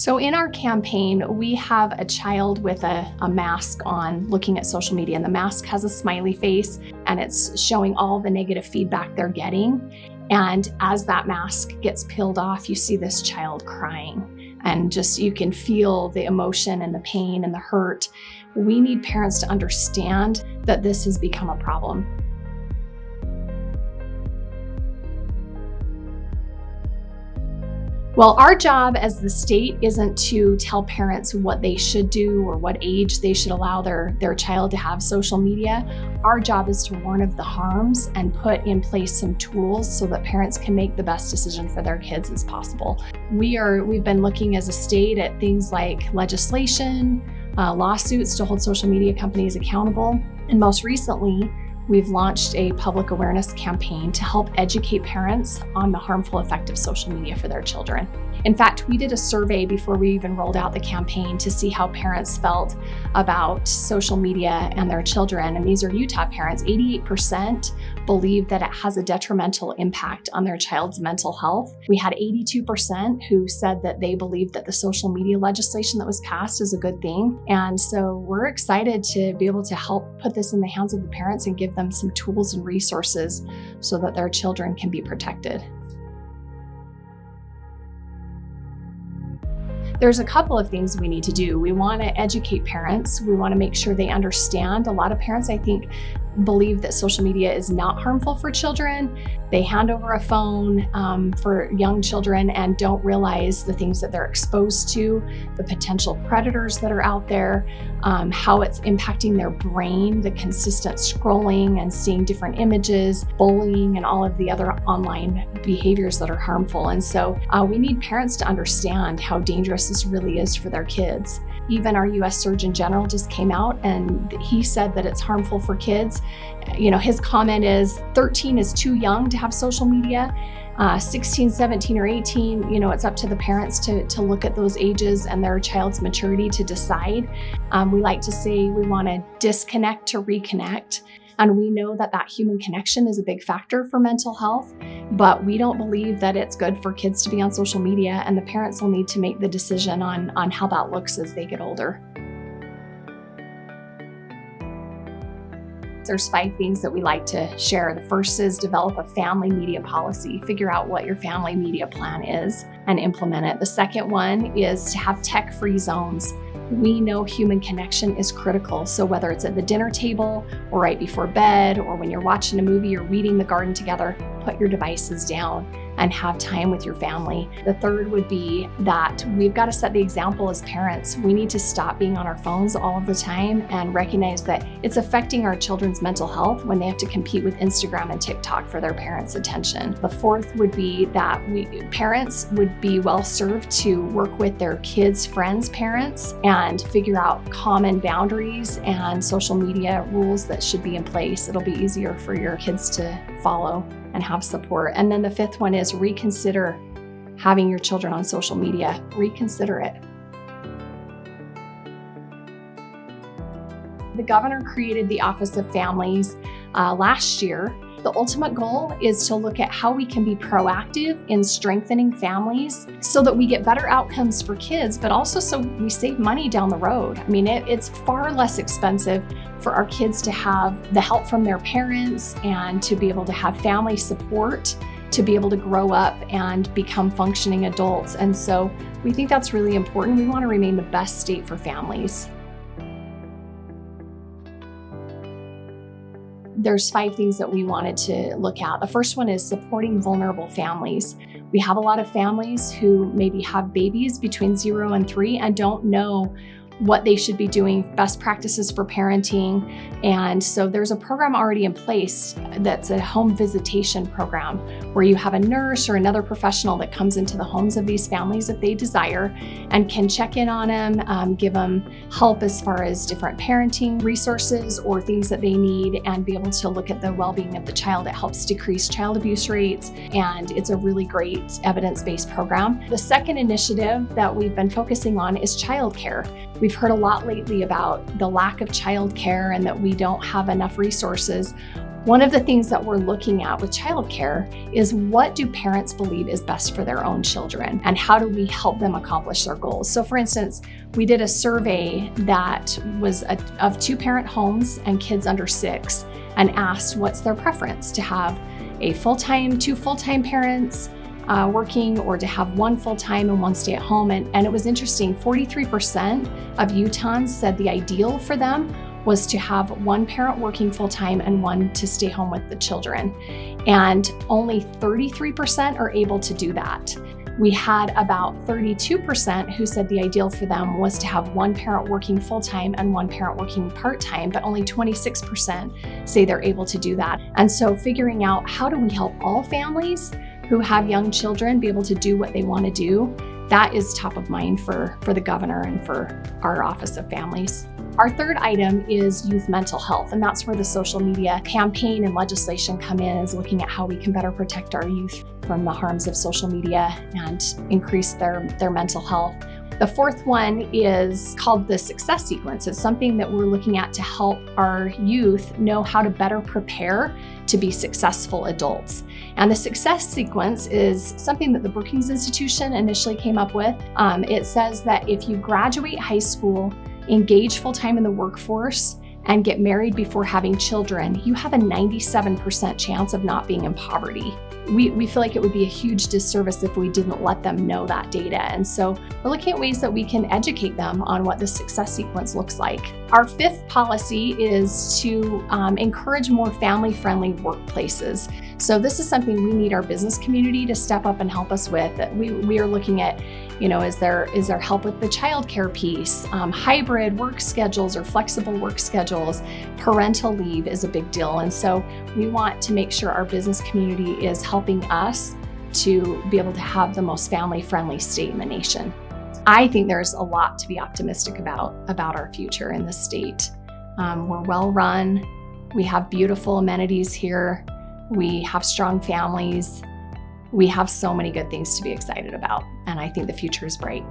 So in our campaign, we have a child with a mask on looking at social media, and the mask has a smiley face and it's showing all the negative feedback they're getting. And as that mask gets peeled off, you see this child crying, and just you can feel the emotion and the pain and the hurt. We need parents to understand that this has become a problem. Well, our job as the state isn't to tell parents what they should do or what age they should allow their child to have social media. Our job is to warn of the harms and put in place some tools so that parents can make the best decision for their kids as possible. We've been looking as a state at things like legislation, lawsuits to hold social media companies accountable, and most recently, we've launched a public awareness campaign to help educate parents on the harmful effect of social media for their children. In fact, we did a survey before we even rolled out the campaign to see how parents felt about social media and their children. And these are Utah parents. 88% believe that it has a detrimental impact on their child's mental health. We had 82% who said that they believe that the social media legislation that was passed is a good thing. And so we're excited to be able to help put this in the hands of the parents and give them some tools and resources so that their children can be protected. There's a couple of things we need to do. We want to educate parents. We want to make sure they understand. A lot of parents, I think, believe that social media is not harmful for children. They hand over a phone for young children and don't realize the things that they're exposed to, the potential predators that are out there, how it's impacting their brain, the consistent scrolling and seeing different images, bullying, and all of the other online behaviors that are harmful. And so we need parents to understand how dangerous this really is for their kids. Even our U.S. Surgeon General just came out and he said that it's harmful for kids. You know, his comment is 13 is too young to have social media. 16, 17, or 18, you know, it's up to the parents to look at those ages and their child's maturity to decide. We like to say we want to disconnect to reconnect. And we know that human connection is a big factor for mental health, but we don't believe that it's good for kids to be on social media, and the parents will need to make the decision on how that looks as they get older. There's 5 things that we like to share. The first is develop a family media policy. Figure out what your family media plan is and implement it. The second one is to have tech-free zones. We know human connection is critical. So whether it's at the dinner table or right before bed or when you're watching a movie or weeding the garden together, put your devices down and have time with your family. The third would be that we've got to set the example as parents. We need to stop being on our phones all of the time and recognize that it's affecting our children's mental health when they have to compete with Instagram and TikTok for their parents' attention. The fourth would be that parents would be well served to work with their kids' friends' parents and figure out common boundaries and social media rules that should be in place. It'll be easier for your kids to follow and have support. And then the fifth one is reconsider having your children on social media. Reconsider it. The governor created the Office of Families last year. The ultimate goal is to look at how we can be proactive in strengthening families so that we get better outcomes for kids, but also so we save money down the road. I mean, it's far less expensive for our kids to have the help from their parents and to be able to have family support, to be able to grow up and become functioning adults. And so we think that's really important. We want to remain the best state for families. There's 5 things that we wanted to look at. The first one is supporting vulnerable families. We have a lot of families who maybe have babies between 0 and 3 and don't know what they should be doing, best practices for parenting. And so there's a program already in place that's a home visitation program where you have a nurse or another professional that comes into the homes of these families if they desire and can check in on them, give them help as far as different parenting resources or things that they need, and be able to look at the well-being of the child. It helps decrease child abuse rates, and it's a really great evidence-based program. The second initiative that we've been focusing on is childcare. We've heard a lot lately about the lack of childcare and that we don't have enough resources. One of the things that we're looking at with childcare is what do parents believe is best for their own children, and how do we help them accomplish their goals? So for instance, we did a survey that was of 2-parent homes and kids under 6, and asked what's their preference, to have a full-time, 2 full-time parents working, or to have 1 full-time and 1 stay at home. And it was interesting, 43% of Utahns said the ideal for them was to have 1 parent working full-time and 1 to stay home with the children. And only 33% are able to do that. We had about 32% who said the ideal for them was to have 1 parent working full-time and 1 parent working part-time, but only 26% say they're able to do that. And so figuring out how do we help all families who have young children be able to do what they want to do, that is top of mind for the governor and for our Office of Families. Our third item is youth mental health, and that's where the social media campaign and legislation come in, is looking at how we can better protect our youth from the harms of social media and increase their mental health. The fourth one is called the success sequence. It's something that we're looking at to help our youth know how to better prepare to be successful adults. And the success sequence is something that the Brookings Institution initially came up with. It says that if you graduate high school, engage full-time in the workforce, and get married before having children, you have a 97% chance of not being in poverty. We feel like it would be a huge disservice if we didn't let them know that data. And so we're looking at ways that we can educate them on what the success sequence looks like. Our fifth policy is to encourage more family-friendly workplaces. So this is something we need our business community to step up and help us with. We are looking at, is there help with the childcare piece, hybrid work schedules or flexible work schedules, parental leave is a big deal. And so we want to make sure our business community is helping us to be able to have the most family-friendly state in the nation. I think there's a lot to be optimistic about our future in the state. We're well run. We have beautiful amenities here. We have strong families. We have so many good things to be excited about, and I think the future is bright.